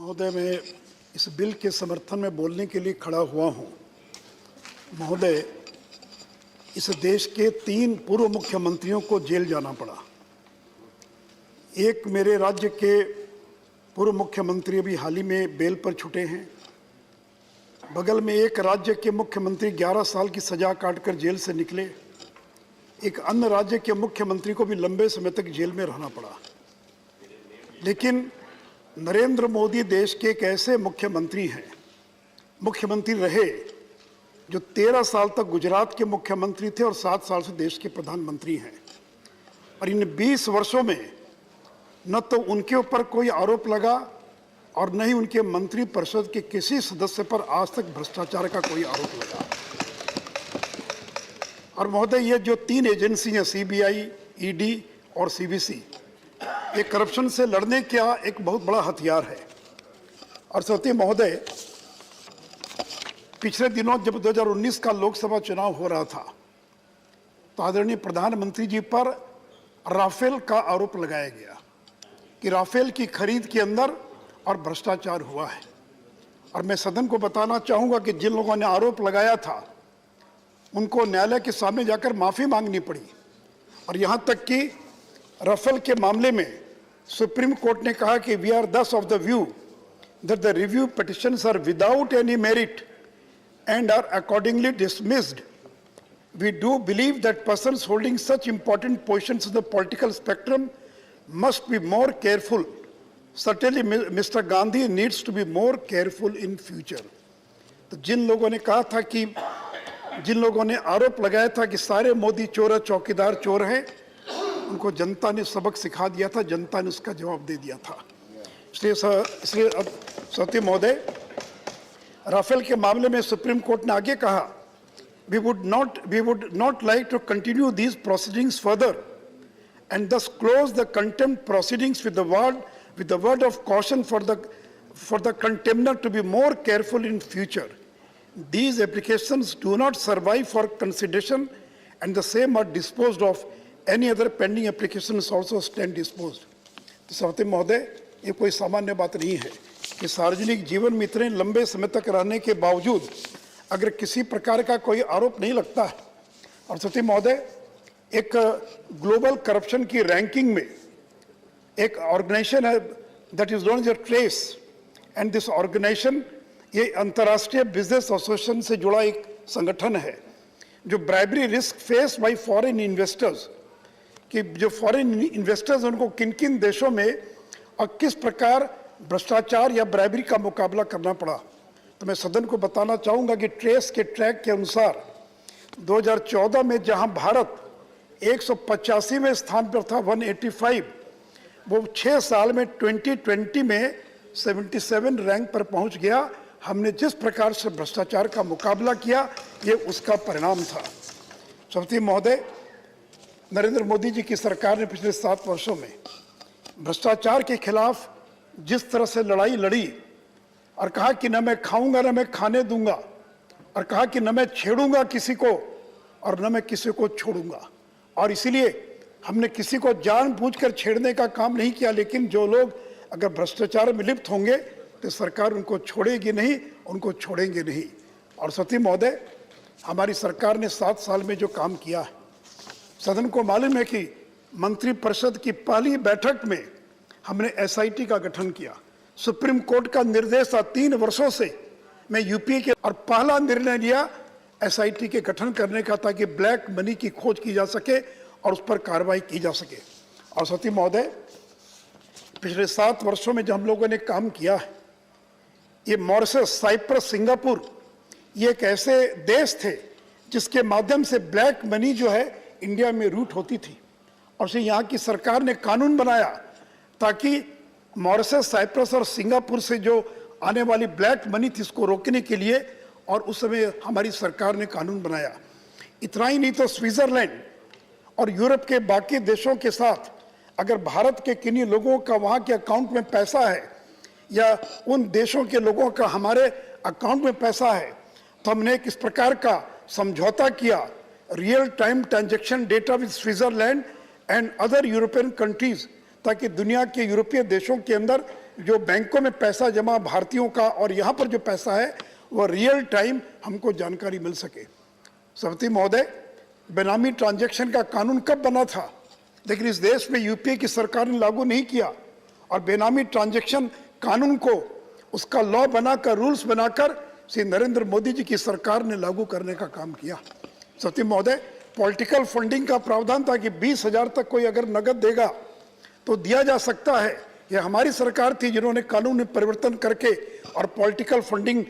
महोदय, मैं इस बिल के समर्थन में बोलने के लिए खड़ा हुआ हूं। महोदय, इस देश के 3 पूर्व मुख्यमंत्रियों को जेल जाना पड़ा। एक मेरे राज्य के पूर्व मुख्यमंत्री अभी हाल ही में बेल पर छूटे हैं। बगल में एक राज्य के मुख्यमंत्री 11 साल की सजा काटकर जेल से निकले। एक अन्य राज्य के मुख्यमंत्री को भी लंबे समय तक जेल में रहना पड़ा। लेकिन नरेंद्र मोदी देश के एक ऐसे मुख्यमंत्री रहे जो 13 साल तक गुजरात के मुख्यमंत्री थे और 7 साल से देश के प्रधानमंत्री हैं। और इन 20 वर्षों में न तो उनके ऊपर कोई आरोप लगा और न ही उनके मंत्री परिषद के किसी सदस्य पर आज तक भ्रष्टाचार का कोई आरोप लगा। और महोदय, ये जो 3 एजेंसी हैं, सीबीआई, ईडी और सीवीसी, ये करप्शन से लड़ने का एक बहुत बड़ा हथियार है। और सत्य महोदय, पिछले दिनों जब 2019 का लोकसभा चुनाव हो रहा था तो आदरणीय प्रधानमंत्री जी पर राफेल का आरोप लगाया गया कि राफेल की खरीद के अंदर और भ्रष्टाचार हुआ है। और मैं सदन को बताना चाहूंगा कि जिन लोगों ने आरोप लगाया था उनको न्यायालय के सामने जाकर माफी मांगनी पड़ी। और यहां तक कि राफेल के मामले में सुप्रीम कोर्ट ने कहा कि we are thus of the view that the review petitions are without any merit and are accordingly dismissed. We do believe that persons holding such important positions in the political spectrum must be more careful. Certainly, Mr. Gandhi needs to be more careful in future. तो जिन लोगों ने कहा था कि जिन लोगों ने आरोप लगाया था कि सारे मोदी चोर है, चौकीदार चोर हैं, उनको जनता ने सबक सिखा दिया था, जनता ने उसका जवाब दे दिया था। इसलिए अब सत्य महोदय, राफेल के मामले में सुप्रीम कोर्ट ने आगे कहा, we would not like to continue these proceedings further and thus close the contempt proceedings with the word of caution for the contemner to be more careful in future. These applications do not survive for consideration and the same are disposed of. Any other pending applications also stand disposed. तो सत्य महोदय, ये कोई सामान्य बात नहीं है कि सार्वजनिक जीवन में इतने लंबे समय तक रहने के बावजूद अगर किसी प्रकार का कोई आरोप नहीं लगता है। और सत्य महोदय, एक ग्लोबल करप्शन की रैंकिंग में एक ऑर्गेनाइजेशन है that is known as TRACE, and this organisation ये अंतर्राष्ट्रीय बिजनेस एसोसिएशन से जुड़ा एक संगठन है जो bribery risk face by foreign investors, कि जो फॉरेन इन्वेस्टर्स उनको किन किन देशों में और किस प्रकार भ्रष्टाचार या ब्राइबरी का मुकाबला करना पड़ा। तो मैं सदन को बताना चाहूंगा कि ट्रेस के ट्रैक के अनुसार 2014 में जहां भारत 185वें स्थान पर था, 185, वो 6 साल में 2020 में 77 रैंक पर पहुंच गया। हमने जिस प्रकार से भ्रष्टाचार का मुकाबला किया, ये उसका परिणाम था। सत्य महोदय, नरेंद्र मोदी जी की सरकार ने पिछले 7 वर्षों में भ्रष्टाचार के खिलाफ जिस तरह से लड़ाई लड़ी और कहा कि न मैं खाऊंगा न मैं खाने दूंगा, और कहा कि न मैं छेड़ूंगा किसी को और न मैं किसी को छोड़ूंगा, और इसीलिए हमने किसी को जानबूझकर छेड़ने का काम नहीं किया। लेकिन जो लोग अगर भ्रष्टाचार में लिप्त होंगे तो सरकार उनको छोड़ेगी नहीं, उनको छोड़ेंगे नहीं। और सत्य महोदय, हमारी सरकार ने 7 साल में जो काम किया है, सदन को मालूम है कि मंत्रिपरिषद की पहली बैठक में हमने एसआईटी का गठन किया। सुप्रीम कोर्ट का निर्देश था 3 वर्षों से मैं यूपीए के, और पहला निर्णय लिया एसआईटी के गठन करने का ताकि ब्लैक मनी की खोज की जा सके और उस पर कार्रवाई की जा सके। और सत्य महोदय, पिछले 7 वर्षों में जो हम लोगों ने काम किया है, ये मॉरिशस, साइप्रस, सिंगापुर, ये एक ऐसे देश थे जिसके माध्यम से ब्लैक मनी जो है इंडिया में रूट होती थी। और फिर यहाँ की सरकार ने कानून बनाया ताकि मॉरिशस, साइप्रस और सिंगापुर से जो आने वाली ब्लैक मनी थी इसको रोकने के लिए, और उस समय हमारी सरकार ने कानून बनाया। इतना ही नहीं तो स्विट्जरलैंड और यूरोप के बाकी देशों के साथ अगर भारत के किन्हीं लोगों का वहाँ के अकाउंट में पैसा है या उन देशों के लोगों का हमारे अकाउंट में पैसा है, तो हमने इस प्रकार का समझौता किया, real time transaction data with Switzerland and other European countries, ताकि दुनिया के यूरोपीय देशों के अंदर जो बैंकों में पैसा जमा भारतीयों का और यहाँ पर जो पैसा है वह रियल टाइम हमको जानकारी मिल सके। सभापति महोदय, बेनामी ट्रांजैक्शन का कानून कब बना था, लेकिन इस देश में यूपीए की सरकार ने लागू नहीं किया और बेनामी ट्रांजैक्शन कानून को उसका लॉ बनाकर, रूल्स बनाकर श्री नरेंद्र मोदी जी की सरकार ने लागू करने का काम किया। सभापति महोदय, पॉलिटिकल फंडिंग का प्रावधान था कि 20,000 तक कोई अगर नगद देगा तो दिया जा सकता है। यह हमारी सरकार थी जिन्होंने कानून में परिवर्तन करके और पॉलिटिकल फंडिंग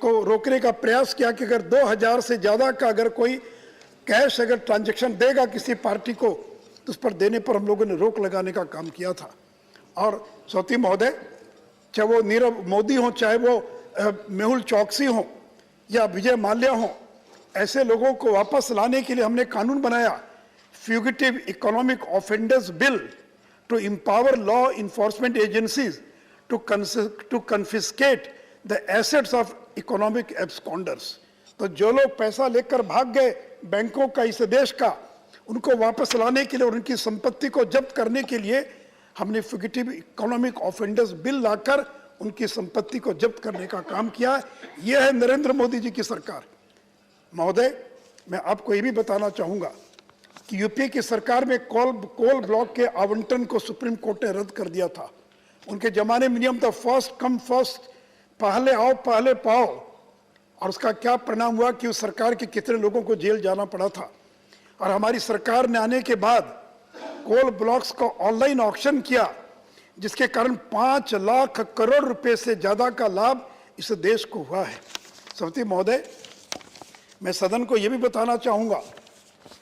को रोकने का प्रयास किया कि अगर 2,000 से ज़्यादा का अगर कोई कैश अगर ट्रांजैक्शन देगा किसी पार्टी को तो उस पर देने पर हम लोगों ने रोक लगाने का काम किया था। और सभापति महोदय, चाहे वो नीरव मोदी हो, चाहे वो मेहुल चौकसी हो या विजय माल्या हो, ऐसे लोगों को वापस लाने के लिए हमने कानून बनाया, fugitive economic offenders bill, to empower law enforcement agencies to confiscate the assets of economic absconders। तो जो लोग पैसा लेकर भाग गए बैंकों का, इस देश का, उनको वापस लाने के लिए और उनकी संपत्ति को जब्त करने के लिए हमने फ्यूगिटिव इकोनॉमिक ऑफेंडर्स बिल लाकर उनकी संपत्ति को जब्त करने का काम किया। यह है नरेंद्र मोदी जी की सरकार। महोदय, मैं आपको ये भी बताना चाहूँगा कि यूपीए की सरकार में कोल ब्लॉक के आवंटन को सुप्रीम कोर्ट ने रद्द कर दिया था। उनके जमाने में नियम था फर्स्ट कम फर्स्ट, पहले आओ पहले पाओ, और उसका क्या परिणाम हुआ कि उस सरकार के कितने लोगों को जेल जाना पड़ा था। और हमारी सरकार ने आने के बाद कोल ब्लॉक्स को ऑनलाइन ऑक्शन किया, जिसके कारण 5 लाख करोड़ रुपए से ज्यादा का लाभ इस देश को हुआ है। सभापति महोदय, मैं सदन को यह भी बताना चाहूंगा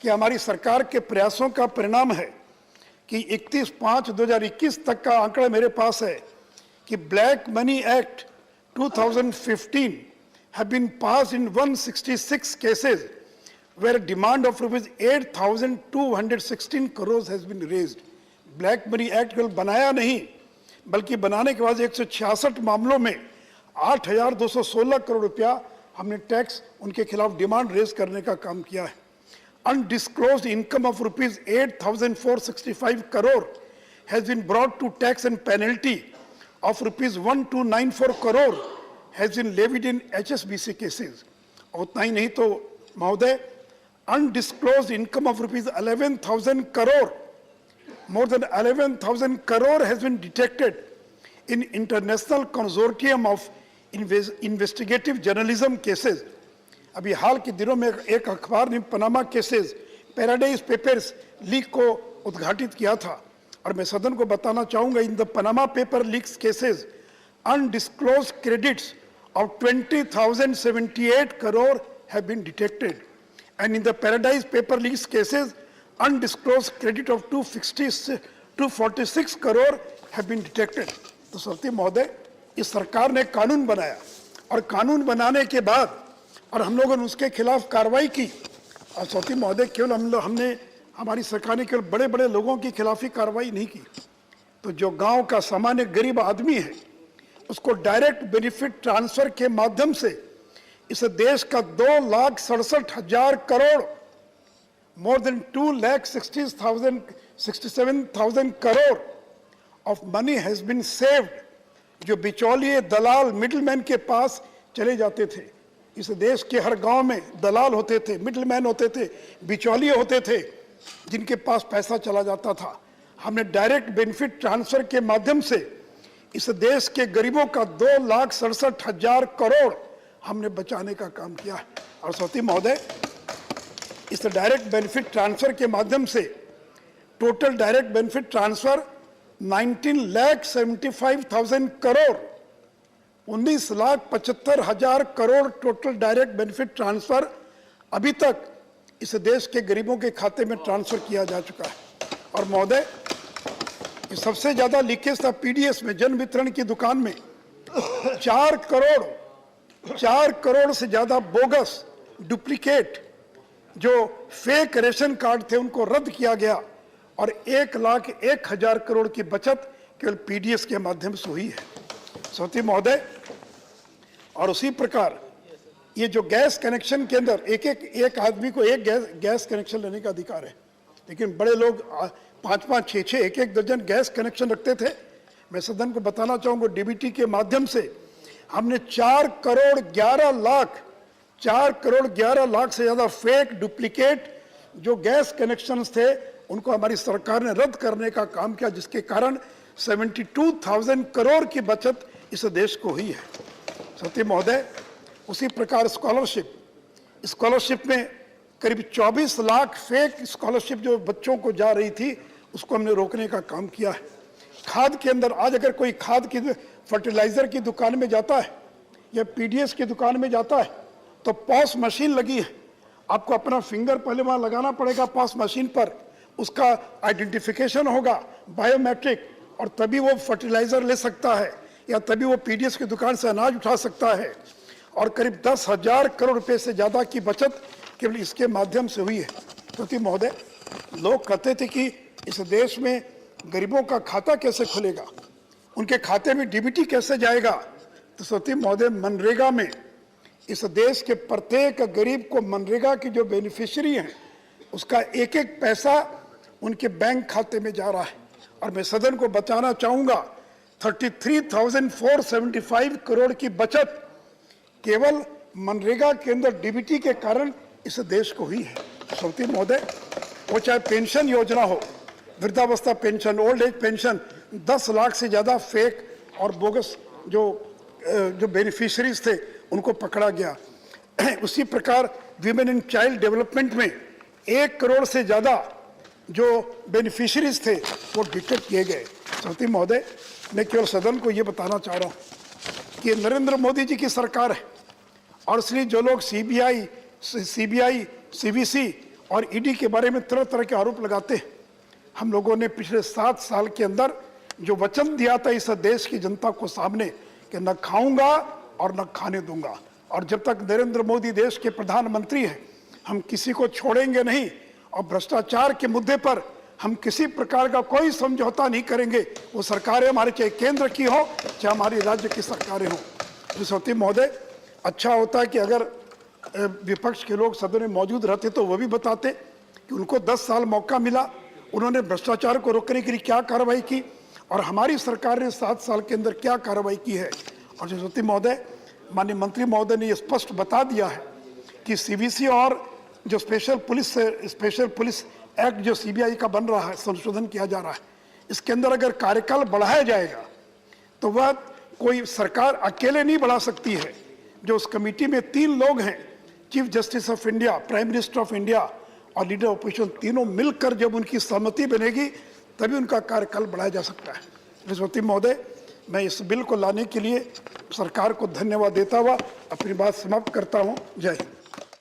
कि हमारी सरकार के प्रयासों का परिणाम है कि 31/5/2021 तक का आंकड़ा मेरे पास है कि black money act 2015 have been passed in 166 cases where a demand of rupees 8,216 crores has been raised। Black money act केवल बनाया नहीं बल्कि बनाने के बाद 166 मामलों में 8,216 करोड़ रुपया हमने टैक्स उनके खिलाफ डिमांड रेज करने का काम किया है। Undisclosed income of rupees 8,465 crore has been brought to tax and penalty of rupees 1,294 crore has been levied in HSBC cases। और उतना ही नहीं तो महोदय, undisclosed income of rupees 11,000 crore, more than 11,000 crore has been detected in international consortium of investigative journalism cases। अभी हाल के दिनों में एक अखबार ने Panama cases, paradise papers leak को उद्घाटित किया था और मैं सदन को बताना चाहूंगा, in the Panama paper leaks cases undisclosed credits of 20,078 crore have been detected, and in the Paradise Paper Leaks cases, undisclosed credit of 246 crore have been detected। तो सभापति महोदय, इस सरकार ने कानून बनाया और कानून बनाने के बाद और हम लोगों ने उसके खिलाफ कार्रवाई की। और सभापति महोदय, केवल हमने हमारी सरकार ने केवल बड़े बड़े लोगों के खिलाफ ही कार्रवाई नहीं की, तो जो गांव का सामान्य गरीब आदमी है उसको डायरेक्ट बेनिफिट ट्रांसफर के माध्यम से इस देश का 2,67,000 crore, more than 2,67,000 crore of money has been saved, जो बिचौलिए दलाल मिडिलमैन के पास चले जाते थे। इस देश के हर गांव में दलाल होते थे, मिडिलमैन होते थे, बिचौलिए होते थे, जिनके पास पैसा चला जाता था। हमने डायरेक्ट बेनिफिट ट्रांसफर के माध्यम से इस देश के गरीबों का 2,67,000 करोड़ हमने बचाने का काम किया है। और सभापति महोदय, इस डायरेक्ट बेनिफिट ट्रांसफर के माध्यम से total direct benefit transfer 19,75,000 crore, 19,75,000 crore total direct benefit transfer अभी तक इस देश के गरीबों के खाते में ट्रांसफर किया जा चुका है। और महोदय, सबसे ज्यादा लीकेज था पीडीएस में, जन वितरण की दुकान में 4 करोड़ से ज्यादा बोगस डुप्लीकेट जो फेक रेशन कार्ड थे उनको रद्द किया गया और 1,01,000 करोड़ की बचत केवल पीडीएस के माध्यम से हुई है। सभापति महोदय, और उसी प्रकार ये जो गैस कनेक्शन के अंदर एक आदमी को एक गैस कनेक्शन लेने का अधिकार है, लेकिन बड़े लोग 5-5, 6-6, 1-1 दर्जन गैस कनेक्शन रखते थे। मैं सदन को बताना चाहूंगा, डीबीटी के माध्यम से हमने 4 करोड़ 11 लाख से ज्यादा फेक डुप्लीकेट जो गैस कनेक्शंस थे उनको हमारी सरकार ने रद्द करने का काम किया, जिसके कारण 72,000 करोड़ की बचत इस देश को हुई है। सत्य महोदय, उसी प्रकार स्कॉलरशिप में करीब 24 लाख फेक स्कॉलरशिप जो बच्चों को जा रही थी उसको हमने रोकने का काम किया है। खाद के अंदर आज अगर कोई खाद की फर्टिलाइजर की दुकान में जाता है या पीडीएस की दुकान में जाता है तो पॉस मशीन लगी है, आपको अपना फिंगर पहले वहां लगाना पड़ेगा पॉस मशीन पर, उसका आइडेंटिफिकेशन होगा बायोमेट्रिक, और तभी वो फर्टिलाइजर ले सकता है या तभी वो पीडीएस की दुकान से अनाज उठा सकता है। और करीब 10,000 करोड़ रुपए से ज्यादा की बचत केवल इसके माध्यम से हुई है। तो महोदय, लोग कहते थे कि इस देश में गरीबों का खाता कैसे खुलेगा, उनके खाते में डीबीटी कैसे जाएगा। तो सती महोदय, मनरेगा में इस देश के प्रत्येक गरीब को मनरेगा की जो बेनिफिशियरी हैं उसका एक एक पैसा उनके बैंक खाते में जा रहा है। और मैं सदन को बताना चाहूंगा 33,475 करोड़ की बचत केवल मनरेगा के अंदर डीबीटी के कारण इस देश को हुई है। सौती महोदय, वो चाहे पेंशन योजना हो, वृद्धावस्था pension, old age pension, 10 lakh से ज्यादा फेक और बोगस जो बेनिफिशियरीज थे उनको पकड़ा गया। उसी प्रकार विमेन एंड चाइल्ड डेवलपमेंट में 1 करोड़ से ज्यादा जो बेनिफिशियरीज थे वो डिटेक्ट किए गए। सौती महोदय, मैं केवल सदन को ये बताना चाह रहा हूँ कि नरेंद्र मोदी जी की सरकार है और इसलिए जो लोग सीबीआई, सीवीसी और ईडी के बारे में तरह तरह के आरोप लगाते हैं, हम लोगों ने पिछले 7 साल के अंदर जो वचन दिया था इस देश की जनता को सामने कि न खाऊंगा और न खाने दूंगा, और जब तक नरेंद्र मोदी देश के प्रधानमंत्री हैं हम किसी को छोड़ेंगे नहीं, और भ्रष्टाचार के मुद्दे पर हम किसी प्रकार का कोई समझौता नहीं करेंगे। वो सरकारें हमारे चाहे केंद्र की हो चाहे हमारी राज्य की सरकारें हो। सती महोदय, अच्छा होता कि अगर विपक्ष के लोग सदन में मौजूद रहते तो वो भी बताते कि उनको 10 साल मौका मिला, उन्होंने भ्रष्टाचार को रोकने के लिए क्या कार्रवाई की और हमारी सरकार ने 7 साल के अंदर क्या कार्रवाई की है। और सती महोदय, माननीय मंत्री महोदय ने ये स्पष्ट बता दिया है कि सीवीसी और जो स्पेशल पुलिस एक्ट जो सीबीआई का बन रहा है, संशोधन किया जा रहा है, इसके अंदर अगर कार्यकाल बढ़ाया जाएगा तो वह कोई सरकार अकेले नहीं बढ़ा सकती है। जो उस कमेटी में 3 लोग हैं, chief justice of India, prime minister of India और लीडर ऑपोजिशन, तीनों मिलकर जब उनकी सहमति बनेगी तभी उनका कार्यकाल बढ़ाया जा सकता है। राष्ट्रपति महोदय, मैं इस बिल को लाने के लिए सरकार को धन्यवाद देता हुआ अपनी बात समाप्त करता हूँ। जय हिंद।